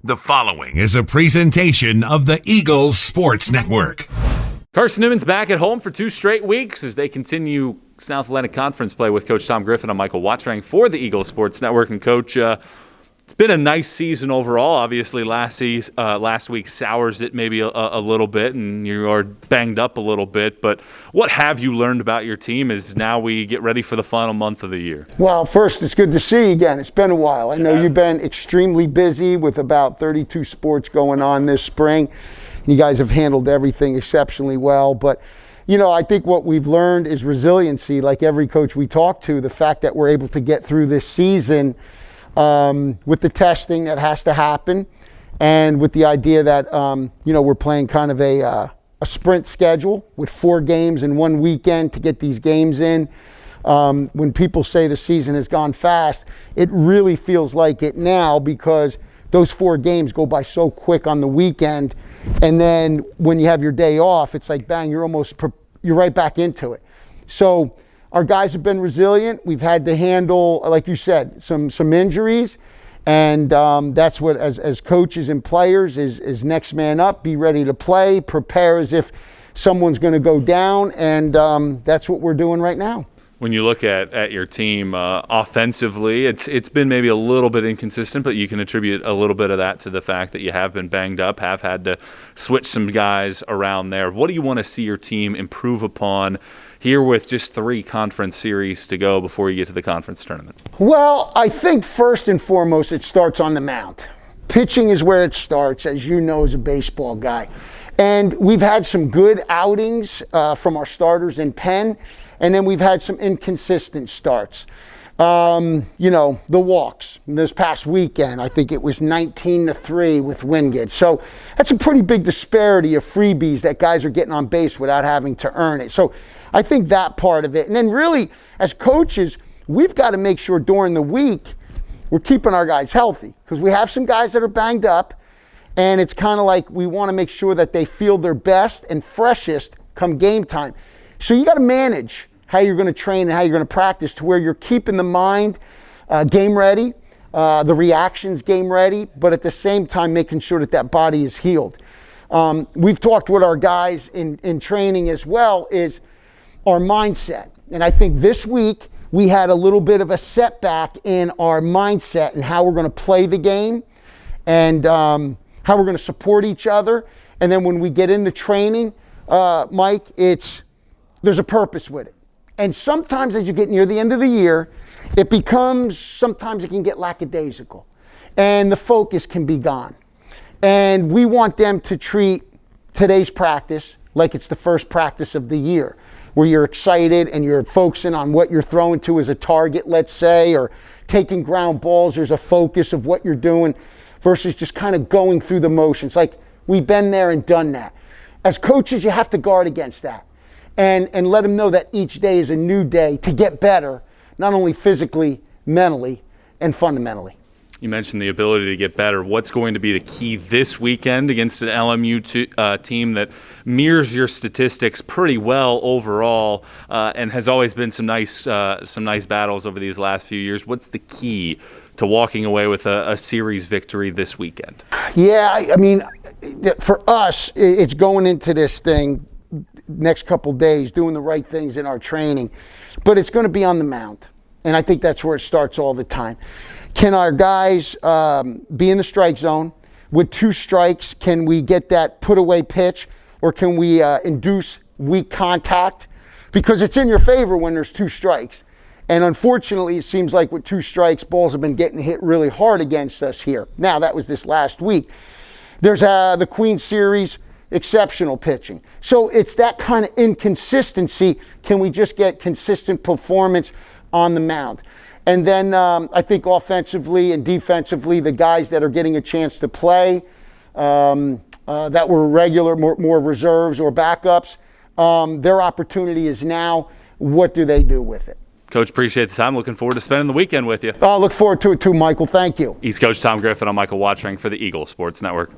The following is a presentation of the Eagles Sports Network. Carson-Newman's back at home for 2 straight weeks as they continue South Atlantic Conference play with Coach Tom Griffin. I'm Michael Watchering for the Eagles Sports Network. And Coach, it's been a nice season overall. Obviously, last week sours it maybe a little bit, and you are banged up a little bit. But what have you learned about your team as now we get ready for the final month of the year? Well, first, it's good to see you again. It's been a while. I know you've been extremely busy with about 32 sports going on this spring. You guys have handled everything exceptionally well. But, you know, I think what we've learned is resiliency. Like every coach we talk to, the fact that we're able to get through this season with the testing that has to happen, and with the idea that we're playing kind of a sprint schedule with 4 games in 1 weekend to get these games in. When people say the season has gone fast, it really feels like it now, because those 4 games go by so quick on the weekend, and then when you have your day off, it's like bang, you're right back into it. So our guys have been resilient. We've had to handle, like you said, some injuries, and that's what, as coaches and players, is next man up, be ready to play, prepare as if someone's going to go down, and that's what we're doing right now. When you look at your team offensively, it's been maybe a little bit inconsistent, but you can attribute a little bit of that to the fact that you have been banged up, have had to switch some guys around there. What do you want to see your team improve upon here with just 3 conference series to go before you get to the conference tournament? Well, I think first and foremost, it starts on the mound. Pitching is where it starts, as you know, as a baseball guy. And we've had some good outings from our starters in Penn, and then we've had some inconsistent starts. The walks this past weekend, I think it was 19-3 with Wingate. So that's a pretty big disparity of freebies that guys are getting on base without having to earn it. So I think that part of it. And then really, as coaches, we've got to make sure during the week we're keeping our guys healthy, because we have some guys that are banged up, and it's kind of like we want to make sure that they feel their best and freshest come game time. So you got to manage how you're going to train and how you're going to practice to where you're keeping the mind game ready, the reactions game ready, but at the same time making sure that body is healed. We've talked with our guys in training as well, is our mindset. And I think this week we had a little bit of a setback in our mindset and how we're going to play the game, and how we're going to support each other. And then when we get into training, Mike, there's a purpose with it. And sometimes as you get near the end of the year, sometimes it can get lackadaisical, and the focus can be gone. And we want them to treat today's practice like it's the first practice of the year, where you're excited and you're focusing on what you're throwing to as a target, let's say, or taking ground balls. There's a focus of what you're doing versus just kind of going through the motions. Like, we've been there and done that. As coaches, you have to guard against that. And let them know that each day is a new day to get better, not only physically, mentally, and fundamentally. You mentioned the ability to get better. What's going to be the key this weekend against an LMU team that mirrors your statistics pretty well overall, and has always been some nice battles over these last few years? What's the key to walking away with a series victory this weekend? Yeah, I mean, for us, it's going into this thing next couple days, doing the right things in our training, but it's going to be on the mound, and I think that's where it starts all the time. Can our guys be in the strike zone with 2 strikes? Can we get that put away pitch, or can we induce weak contact? Because it's in your favor when there's 2 strikes, and unfortunately it seems like with 2 strikes, balls have been getting hit really hard against us here. Now, that was this last week. There's the Queen Series, exceptional pitching. So it's that kind of inconsistency. Can we just get consistent performance on the mound? And then I think offensively and defensively, the guys that are getting a chance to play, that were regular, more reserves or backups, their opportunity is now. What do they do with it? Coach, appreciate the time. Looking forward to spending the weekend with you. I look forward to it too, Michael. Thank you. He's Coach Tom Griffin. I'm Michael Watchering for the Eagles Sports Network.